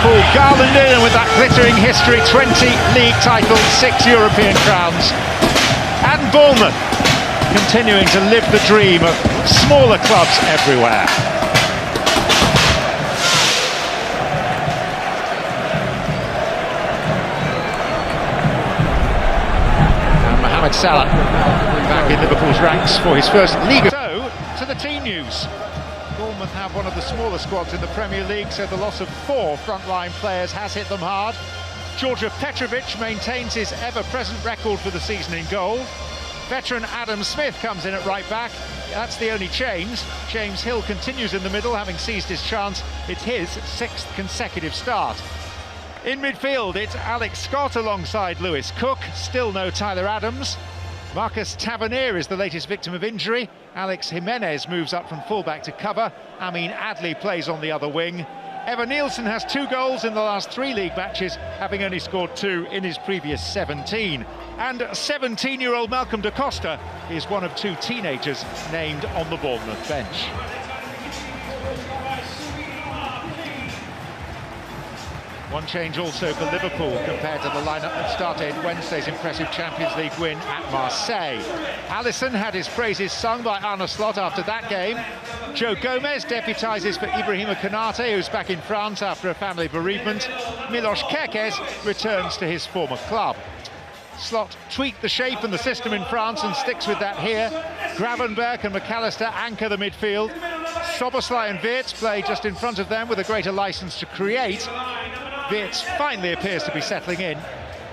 Liverpool garlanded and with that glittering history, 20 league titles, 6 European crowns. And Bournemouth continuing to live the dream of smaller clubs everywhere. And Mohamed Salah back in Liverpool's ranks for his first league. So, to the team news. Bournemouth have one of the smaller squads in the Premier League, so the loss of 4 frontline players has hit them hard. Georgia Petrovic maintains his ever-present record for the season in goal. Veteran Adam Smith comes in at right back. That's the only change. James Hill continues in the middle, having seized his chance. It's his 6th consecutive start. In midfield, it's Alex Scott alongside Lewis Cook. Still no Tyler Adams. Marcus Tavernier is the latest victim of injury. Alex Jimenez moves up from fullback to cover. Amin Adli plays on the other wing. Evan Nielsen has 2 goals in the last 3 league matches, having only scored 2 in his previous 17. And 17-year-old Malcolm da Costa is one of 2 teenagers named on the Bournemouth bench. One change also for Liverpool compared to the lineup that started Wednesday's impressive Champions League win at Marseille. Alisson had his praises sung by Arne Slot after that game. Joe Gomez deputises for Ibrahima Konate, who's back in France after a family bereavement. Milos Kerkez returns to his former club. Slot tweaked the shape and the system in France and sticks with that here. Gravenberch and McAllister anchor the midfield. Szoboszlai and Wirtz play just in front of them with a greater licence to create. Wirtz finally appears to be settling in.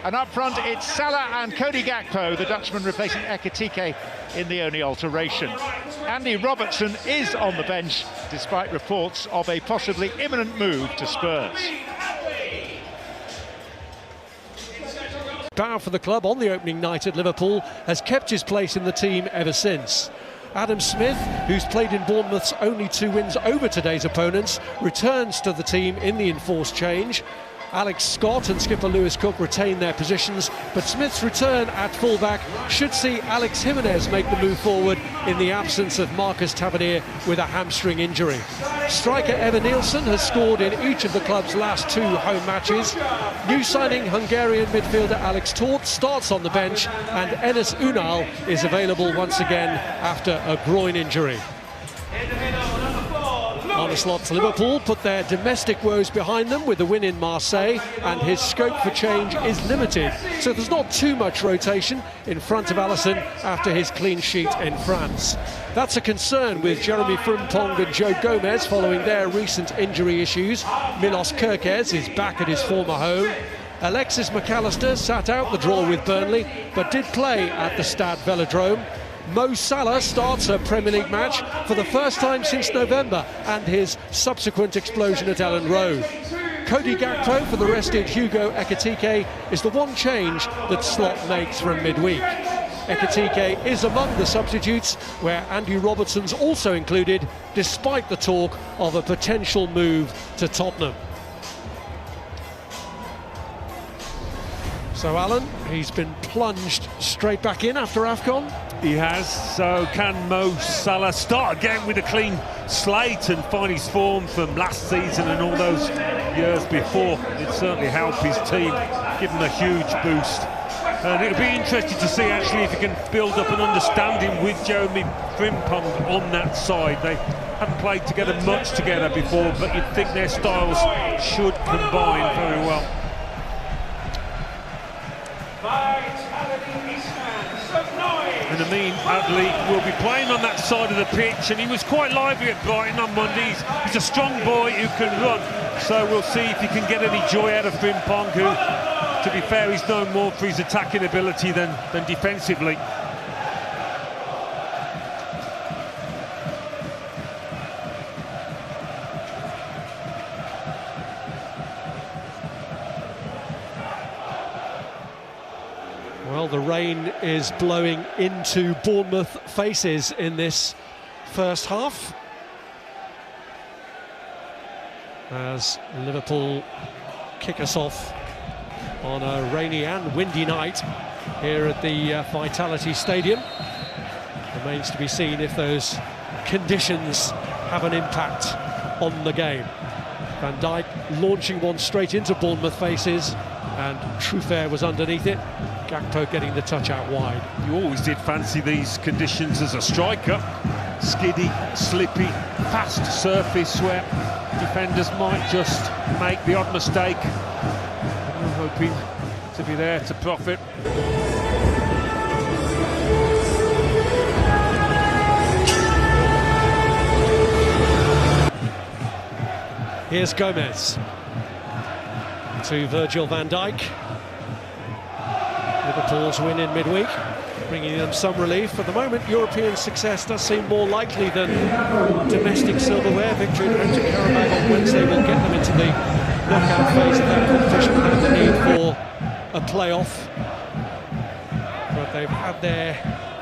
And up front, it's Salah and Cody Gakpo, the Dutchman replacing Ekitike in the only alteration. Andy Robertson is on the bench, despite reports of a possibly imminent move to Spurs. Bow for the club on the opening night at Liverpool has kept his place in the team ever since. Adam Smith, who's played in Bournemouth's only 2 wins over today's opponents, returns to the team in the enforced change. Alex Scott and skipper Lewis Cook retain their positions, but Smith's return at fullback should see Alex Jimenez make the move forward in the absence of Marcus Tavernier with a hamstring injury. Striker Evan Nielsen has scored in each of the club's last 2 home matches. New signing Hungarian midfielder Alex Tort starts on the bench, and Enes Unal is available once again after a groin injury. Arne Slot's Liverpool put their domestic woes behind them with the win in Marseille, and his scope for change is limited, so there's not too much rotation in front of Alisson after his clean sheet in France. That's a concern with Jeremy Frimpong and Joe Gomez following their recent injury issues. Milos Kerkez is back at his former home. Alexis McAllister sat out the draw with Burnley, but did play at the Stade Velodrome. Mo Salah starts a Premier League match for the first time since November and his subsequent explosion at Ellen Road. Cody Gakpo for the rested Hugo Ekitike is the one change that Slot makes from midweek. Ekitike is among the substitutes, where Andy Robertson's also included, despite the talk of a potential move to Tottenham. So Alan, he's been plunged straight back in after AFCON. He has, so can Mo Salah start again with a clean slate and find his form from last season and all those years before? It'd certainly help his team, give him a huge boost. And it'll be interesting to see actually if he can build up an understanding with Jeremy Frimpong on that side. They haven't played together much together before, but you'd think their styles should combine very well. And Amin Adli will be playing on that side of the pitch, and he was quite lively at Brighton on Monday. He's a strong boy who can run, so we'll see if he can get any joy out of Frimpong, who, to be fair, he's known more for his attacking ability than defensively. Well, the rain is blowing into Bournemouth faces in this first half, as Liverpool kick us off on a rainy and windy night here at the Vitality Stadium. Remains to be seen if those conditions have an impact on the game. Van Dijk launching one straight into Bournemouth faces, and Truffert was underneath it. Gakpo getting the touch out wide. You always did fancy these conditions as a striker. Skiddy, slippy, fast surface where defenders might just make the odd mistake. I'm hoping to be there to profit. Here's Gomez to Virgil van Dijk. Liverpool's win in midweek, bringing them some relief. At the moment, European success does seem more likely than domestic silverware. Victory at home to Carabao on Wednesday will get them into the knockout phase of that competition without the need for a playoff. But they've had their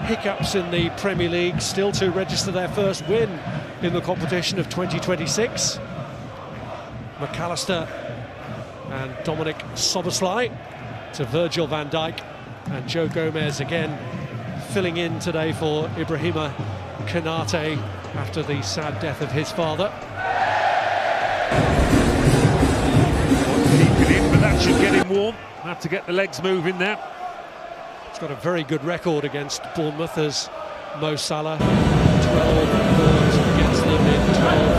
hiccups in the Premier League, still to register their first win in the competition of 2026. McAllister and Dominic Szoboszlai to Virgil van Dijk, and Joe Gomez again filling in today for Ibrahima Konate after the sad death of his father. Keep it in, but that should get him warm. Have to get the legs moving now. He's got a very good record against Bournemouth as Mo Salah, 12 goals against them in 12